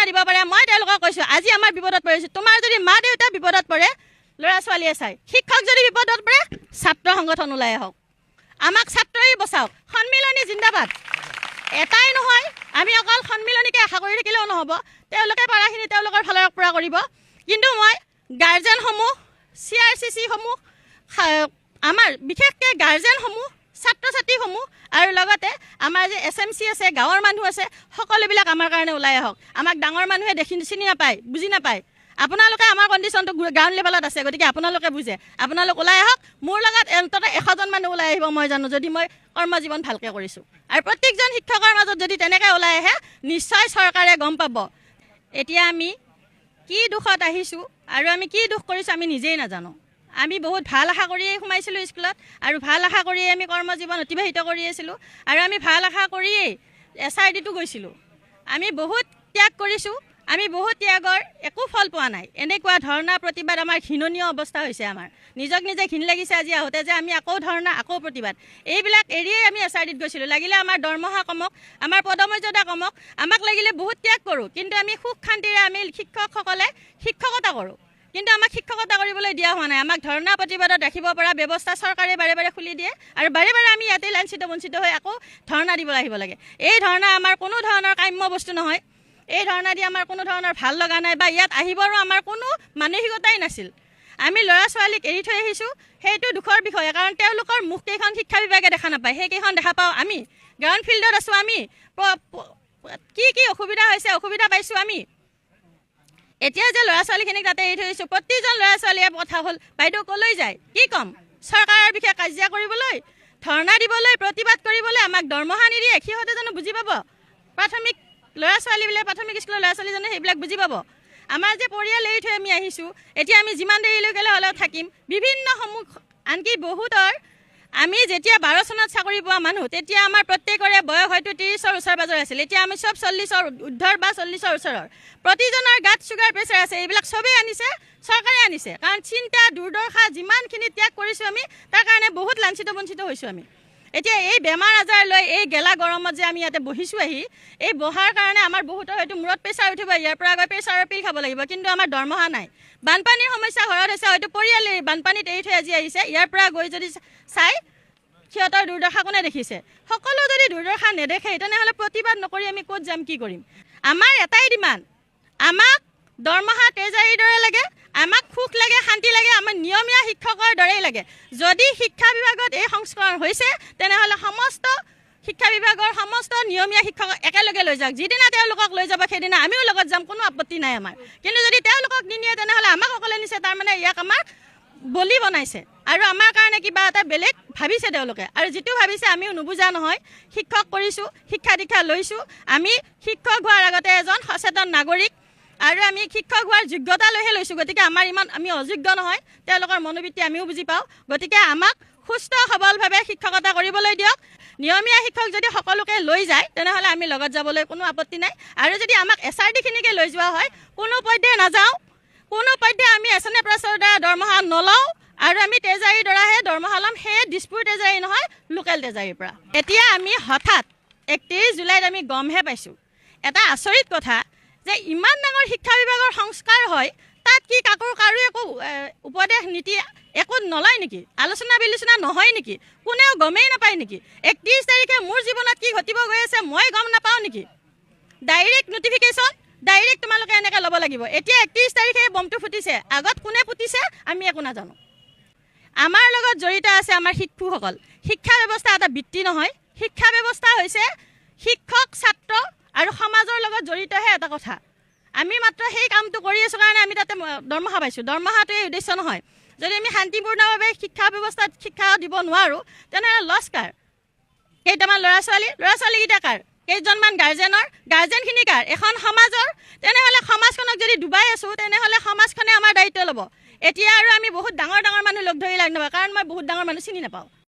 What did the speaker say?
দিব পাৰে মই তেওঁলোকক কৈছোঁ আজি আমাৰ বিপদত পৰিছোঁ তোমাৰ যদি মা দেউতা বিপদত পৰে ল'ৰা ছোৱালীয়ে চাই শিক্ষক যদি বিপদত পৰে ছাত্ৰ সংগঠন ওলাই আহক আমাক ছাত্ৰই বচাওক সন্মিলনী জিন্দাবাদ এটাই নহয় আমি অকল সন্মিলনীকে আশা কৰি থাকিলেও নহ'ব তেওঁলোকে পাৰাখিনি তেওঁলোকৰ ফালৰ পৰা কৰিব কিন্তু মই গাৰ্জেনসমূহ CRCC-সমূহ আমাৰ বিশেষকৈ গাৰ্জেনসমূহ ছাত্ৰ ছাত্ৰীসমূহ আৰু লগতে আমাৰ যে SMC আছে গাঁৱৰ মানুহ আছে সকলোবিলাক আমাৰ কাৰণে ওলাই আহক আমাক ডাঙৰ মানুহে চিনি নাপায় বুজি নাপায় আপোনালোকে আমাৰ কণ্ডিশ্যনটো গ্ৰাউণ্ড লেভেলত আছে গতিকে আপোনালোকে বুজে আপোনালোক ওলাই আহক মোৰ লগত অন্ততঃ 100জন মানুহ ওলাই আহিব মই জানো যদি মই কৰ্মজীৱন ভালকৈ কৰিছোঁ আৰু প্ৰত্যেকজন শিক্ষকৰ মাজত যদি তেনেকৈ ওলাই আহে নিশ্চয় চৰকাৰে গম পাব এতিয়া আমি কি দুখত আহিছোঁ আৰু আমি কি দুখ কৰিছোঁ আমি নিজেই নাজানো আমি বহুত ভাল আশা কৰিয়েই সোমাইছিলোঁ স্কুলত আৰু ভাল আশা কৰিয়েই আমি কৰ্মজীৱন অতিবাহিত কৰি আছিলোঁ আৰু আমি ভাল আশা কৰিয়েই SRD-টো গৈছিলোঁ আমি বহুত ত্যাগ কৰিছোঁ আমি বহুত ত্যাগৰ একো ফল পোৱা নাই এনেকুৱা ধৰ্ণা প্ৰতিবাদ আমাৰ ঘৃণনীয় অৱস্থা হৈছে আমাৰ নিজক নিজে ঘিণ লাগিছে আজি আহোঁতে যে আমি আকৌ ধৰ্ণা আকৌ প্ৰতিবাদ এইবিলাক এৰিয়েই আমি SRD-ত গৈছিলোঁ লাগিলে আমাৰ দৰমহা কমক আমাৰ পদমৰ্যাদা কমক আমাক লাগিলে বহুত ত্যাগ কৰোঁ কিন্তু আমি সুখ শান্তিৰে আমি শিক্ষকসকলে শিক্ষকতা কৰোঁ কিন্তু আমাক শিক্ষকতা কৰিবলৈ দিয়া হোৱা নাই আমাক ধৰ্ণা প্ৰতিবাদত ৰাখিব পৰা ব্যৱস্থা চৰকাৰে বাৰে বাৰে খুলি দিয়ে আৰু বাৰে বাৰে আমি ইয়াতে লাঞ্ছিত বঞ্চিত হৈ আকৌ ধৰ্ণা দিব আহিব লাগে এই ধৰ্ণা আমাৰ কোনো ধৰণৰ কাম্য বস্তু নহয় এই ধৰ্ণা দি আমাৰ কোনো ধৰণৰ ভাল লগা নাই বা ইয়াত আহিবৰো আমাৰ কোনো মানসিকতাই নাছিল আমি ল'ৰা ছোৱালীক এৰি থৈ আহিছোঁ সেইটো দুখৰ বিষয় কাৰণ তেওঁলোকৰ মুখকেইখন শিক্ষা বিভাগে দেখা নাপায় সেইকেইখন দেখা পাওঁ আমি গ্ৰাউণ্ড ফিল্ডত আছোঁ আমি কি অসুবিধা হৈছে অসুবিধা পাইছোঁ আমি এতিয়া যে ল'ৰা ছোৱালীখিনিক তাতে এৰি থৈ আহিছোঁ প্ৰতিজন ল'ৰা ছোৱালীয়ে কথা হ'ল বাইদেউ ক'লৈ যায় কি ক'ম চৰকাৰৰ বিষয়ে কাজিয়া কৰিবলৈ ধৰ্ণা দিবলৈ প্ৰতিবাদ কৰিবলৈ আমাক দৰমহা নিদিয়ে সিহঁতে জানো বুজি পাব প্ৰাথমিক ল'ৰা ছোৱালীবিলাক প্ৰাথমিক স্কুলৰ ল'ৰা ছোৱালী জানো সেইবিলাক বুজি পাব আমাৰ যে পৰিয়াল এৰি থৈ আমি আহিছোঁ এতিয়া আমি যিমান দেৰিলৈকে হ'লেও থাকিম বিভিন্ন সমূহ আনকি বহুতৰ আমি যেতিয়া 12 চনত চাকৰি পোৱা মানুহ তেতিয়া আমাৰ প্ৰত্যেকৰে বয়স হয়তো 30ৰ ওচৰ পাজৰ আছিল এতিয়া আমি সব 40ৰ উৰ্ধৰ বা 40ৰ ওচৰৰ প্ৰতিজনৰ গাত চুগাৰ প্ৰেছাৰ আছে এইবিলাক সবেই আনিছে চৰকাৰে আনিছে কাৰণ চিন্তা দুৰ্দশা যিমানখিনি ত্যাগ কৰিছোঁ আমি তাৰ কাৰণে বহুত লাঞ্ছিত বঞ্চিত হৈছোঁ আমি এতিয়া এই বেমাৰ আজাৰ লৈ এই গেলা গৰমত যে আমি ইয়াতে বহিছোঁ আহি এই বহাৰ কাৰণে আমাৰ বহুতৰ হয়তো মূৰত প্ৰেছাৰ উঠিব ইয়াৰ পৰা গৈ প্ৰেছাৰৰ পিল খাব লাগিব কিন্তু আমাৰ দৰমহা নাই বানপানীৰ সমস্যা ঘৰত হৈছে হয়তো পৰিয়ালে বানপানীত এৰি থৈ আজি আহিছে ইয়াৰ পৰা গৈ যদি চাই সিহঁতৰ দুৰ্দশা কোনে দেখিছে সকলো যদি দুৰ্দশা নেদেখে তেনেহ'লে প্ৰতিবাদ নকৰি আমি ক'ত যাম কি কৰিম আমাৰ এটাই ডিমাণ্ড আমাক দৰমহা ট্ৰেজাৰীৰ দৰে লাগে আমাক সুখ লাগে শান্তি লাগে আমাৰ নিয়মীয়া শিক্ষকৰ দৰেই লাগে যদি শিক্ষা বিভাগত এই সংস্কৰণ হৈছে তেনেহ'লে সমস্ত শিক্ষা বিভাগৰ সমস্ত নিয়মীয়া শিক্ষক একেলগে লৈ যাওক যিদিনা তেওঁলোকক লৈ যাব সেইদিনা আমিও লগত যাম কোনো আপত্তি নাই আমাৰ কিন্তু যদি তেওঁলোকক নিনিয়ে তেনেহ'লে আমাক অকলে নিছে তাৰমানে ইয়াক আমাক বলি বনাইছে আৰু আমাৰ কাৰণে কিবা এটা বেলেগ ভাবিছে তেওঁলোকে আৰু যিটো ভাবিছে আমিও নুবুজা নহয় শিক্ষক কৰিছোঁ শিক্ষা দীক্ষা লৈছোঁ আমি শিক্ষক হোৱাৰ আগতে এজন সচেতন নাগৰিক আৰু আমি শিক্ষক হোৱাৰ যোগ্যতা লৈহে লৈছোঁ গতিকে আমাৰ ইমান আমি অযোগ্য নহয় তেওঁলোকৰ মনোবৃত্তি আমিও বুজি পাওঁ গতিকে আমাক সুস্থ সবলভাৱে শিক্ষকতা কৰিবলৈ দিয়ক নিয়মীয়া শিক্ষক যদি সকলোকে লৈ যায় তেনেহ'লে আমি লগত যাবলৈ কোনো আপত্তি নাই আৰু যদি আমাক SRD-খিনিকে লৈ যোৱা হয় কোনো পধ্যে নাযাওঁ কোনো পধ্যে আমি SNA প্ৰেছৰ দ্বাৰা দৰমহা নলওঁ আৰু আমি ট্ৰেজাৰীৰ দ্বাৰাহে দৰমহা ল'ম সেয়ে দিছপুৰ ট্ৰেজাৰী নহয় লোকেল ট্ৰেজাৰীৰ পৰা এতিয়া আমি হঠাৎ 31 জুলাইত আমি গমহে পাইছোঁ এটা আচৰিত কথা যে ইমান ডাঙৰ শিক্ষা বিভাগৰ সংস্কাৰ হয় তাত কি কাৰো একো উপদেশ নীতি একো নলয় নেকি আলোচনা বিলোচনা নহয় নেকি কোনেও গমেই নাপায় নেকি 31 তাৰিখে মোৰ জীৱনত কি ঘটিব গৈ আছে মই গম নাপাওঁ নেকি ডাইৰেক্ট নটিফিকেশ্যন ডাইৰেক্ট তোমালোকে এনেকৈ ল'ব লাগিব এতিয়া 31 তাৰিখে বমটো ফুটিছে আগত কোনে ফুটিছে আমি একো নাজানো আমাৰ লগত জড়িত আছে আমাৰ শিক্ষকসকল শিক্ষা ব্যৱস্থা এটা বৃত্তি নহয় শিক্ষা ব্যৱস্থা হৈছে শিক্ষক ছাত্ৰ আৰু সমাজৰ লগত জড়িতহে এটা কথা আমি মাত্ৰ সেই কামটো কৰি আছোঁ কাৰণে আমি তাতে দৰমহা পাইছোঁ দৰমহাটোৱে উদ্দেশ্য নহয় যদি আমি শান্তিপূৰ্ণভাৱে শিক্ষা ব্যৱস্থাত শিক্ষা দিব নোৱাৰোঁ তেনেহ'লে লছ কাৰ কেইটামান ল'ৰা ছোৱালীকেইটা কাৰ কেইজনমান গাৰ্জেনখিনি কাৰ এখন সমাজৰ তেনেহ'লে সমাজখনক যদি ডুবাই আছোঁ তেনেহ'লে সমাজখনে আমাৰ দায়িত্ব ল'ব এতিয়া আৰু আমি বহুত ডাঙৰ মানুহ লগ ধৰি লাগ নাপাওঁ কাৰণ মই বহুত ডাঙৰ মানুহ চিনি নাপাওঁ